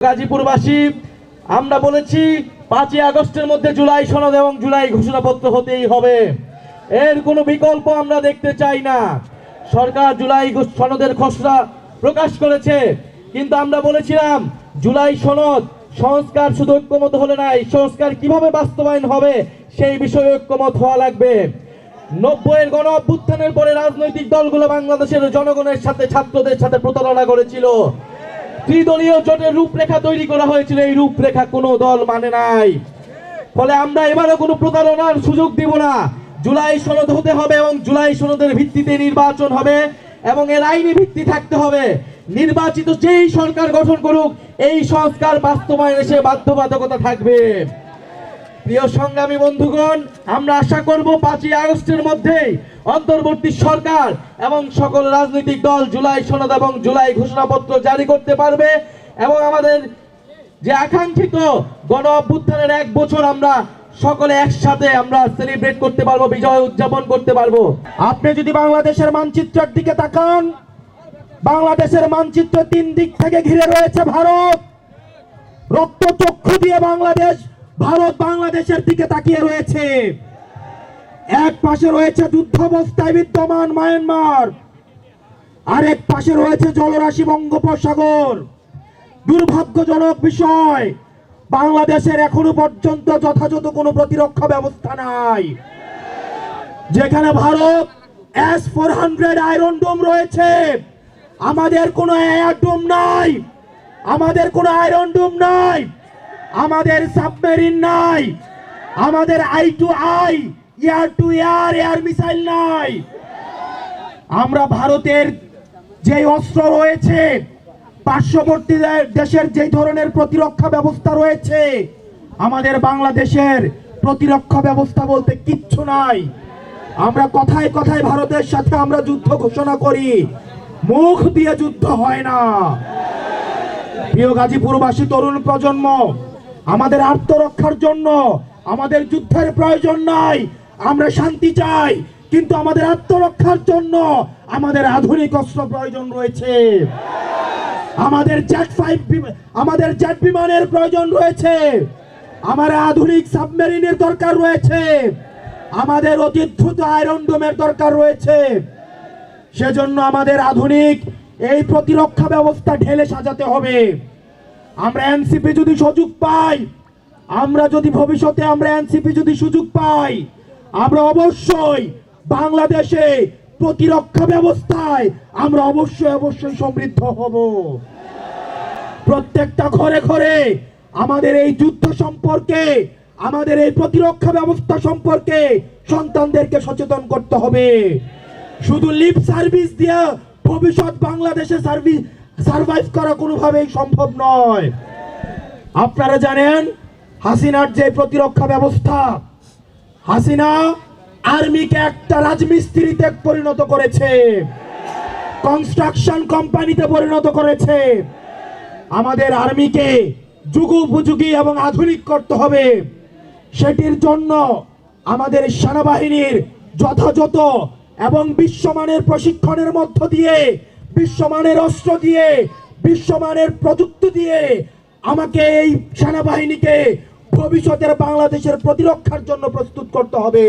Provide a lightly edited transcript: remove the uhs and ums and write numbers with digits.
গাজীপুরবাসী আমরা বলেছি 5ই আগস্টের মধ্যে জুলাই সনদ এবং জুলাই ঘোষণাপত্র হতেই হবে, এর কোনো বিকল্প আমরা দেখতে চাই না। সরকার জুলাই সনদের খসড়া প্রকাশ করেছে, কিন্তু আমরা বলেছিলাম জুলাই সনদ সংস্কার শুধু ঐক্যমত হলে নাই, সংস্কার কিভাবে বাস্তবায়ন হবে সেই বিষয়ে ঐক্যমত হওয়া লাগবে। 90-এর গণ অভ্যুত্থানের পরে রাজনৈতিক দলগুলো বাংলাদেশের জনগণের সাথে ছাত্রদের সাথে প্রতারণা করেছিল। ত্রিদলীয় জোটের রূপরেখা তৈরি করা হয়েছিল, এই রূপরেখা কোনো দল মানে নাই। ফলে আমরা এবারও কোনো প্রতারণার সুযোগ দিব না। জুলাই সনদ হতে হবে এবং জুলাই সনদের ভিত্তিতে নির্বাচন হবে এবং এর আইনি ভিত্তি থাকতে হবে। নির্বাচিত যেই সরকার গঠন করুক এই সংস্কার বাস্তবায়নে সে বাধ্যবাধকতা থাকবে। প্রিয় সংগ্রামী বন্ধুগণ, আমরা আশা করব 5ই আগস্টের মধ্যেই অন্তর্বর্তী সরকার এবং সকল রাজনৈতিক দল জুলাই সনদ এবং জুলাই ঘোষণাপত্র জারি করতে পারবে এবং আমাদের যে আকাঙ্ক্ষিত গণ অভ্যুত্থানের 1 বছর আমরা সকলে একসাথে আমরা সেলিব্রেট করতে পারবো, বিজয় উদযাপন করতে পারবো। আপনি যদি বাংলাদেশের মানচিত্রের দিকে তাকান, বাংলাদেশের মানচিত্র 3 দিক থেকে ঘিরে রয়েছে ভারত। রক্তচক্ষু দিয়ে ভারত বাংলাদেশের দিকে তাকিয়ে রয়েছে। এক পাশে রয়েছে যুদ্ধাবস্থায় বিদ্যমান মায়ানমার, আরেক পাশে রয়েছে জলরাশি বঙ্গোপসাগর। দুর্ভাগ্যজনক বিষয়, বাংলাদেশের এখনো পর্যন্ত যথাযথ কোনো প্রতিরক্ষা ব্যবস্থা নাই। যেখানে ভারত S-400 আয়রন ডোম রয়েছে, আমাদের কোনো এয়ার ডোম নাই, আমাদের কোনো আয়রন ডোম নাই, আমাদের সাবমেরিন নাই, আমাদের I-to-I air two air missile নাই। আমরা ভারতের যে অস্ত্র রয়েছে, পার্শ্ববর্তী দেশের যে ধরনের প্রতিরক্ষা ব্যবস্থা রয়েছে, আমাদের বাংলাদেশের প্রতিরক্ষা ব্যবস্থা বলতে কিচ্ছু নাই। আমরা কথায় কথায় ভারতের সাথে আমরা যুদ্ধ ঘোষণা করি, মুখ দিয়ে যুদ্ধ হয় না। প্রিয় গাজীপুরবাসী তরুণ প্রজন্ম, আমাদের আত্মরক্ষার জন্য আমাদের যুদ্ধের প্রয়োজন নাই। আমরা শান্তি চাই, কিন্তু আমাদের আত্মরক্ষার জন্য আমাদের আধুনিক অস্ত্র প্রয়োজন রয়েছে। আমাদের জেট বিমানের প্রয়োজন রয়েছে, আমাদের আধুনিক সাবমেরিনের দরকার রয়েছে, আমাদের অতি দ্রুত আয়রন ডোমের দরকার রয়েছে। সেজন্য আমাদের আধুনিক এই প্রতিরক্ষা ব্যবস্থা ঢেলে সাজাতে হবে। আমরা এনসিপি যদি সুযোগ পাই, আমরা যদি ভবিষ্যতে এনসিপি যদি সুযোগ পাই, আমরা অবশ্যই বাংলাদেশে প্রতিরক্ষা ব্যবস্থায় আমরা অবশ্যই সমৃদ্ধ হব। প্রত্যেকটা ঘরে ঘরে আমাদের এই যুদ্ধ সম্পর্কে, আমাদের এই প্রতিরক্ষা ব্যবস্থা সম্পর্কে সন্তানদেরকে সচেতন করতে হবে। শুধু লিপ সার্ভিস দিয়ে ভবিষ্যৎ বাংলাদেশে সার্ভাইভ করা কোনোভাবেই সম্ভব নয়। আপনারা জানেন হাসিনার যে প্রতিরক্ষা ব্যবস্থা, হাসিনা আর্মিকে একটা রাজমিস্ত্রিতে পরিণত করেছে, কনস্ট্রাকশন কোম্পানিতে পরিণত করেছে। আমাদের আর্মিকে যুগোপযোগী এবং আধুনিক করতে হবে। সেটির জন্য আমাদের সেনাবাহিনীর যথাযথ এবং বিশ্বমানের প্রশিক্ষণের মধ্য দিয়ে, বিশ্বমানের অস্ত্র দিয়ে, বিশ্বমানের প্রযুক্তি দিয়ে আমাকে এই সেনাবাহিনীকে ভবিষ্যতের বাংলাদেশের প্রতিরক্ষার জন্য প্রস্তুত করতে হবে।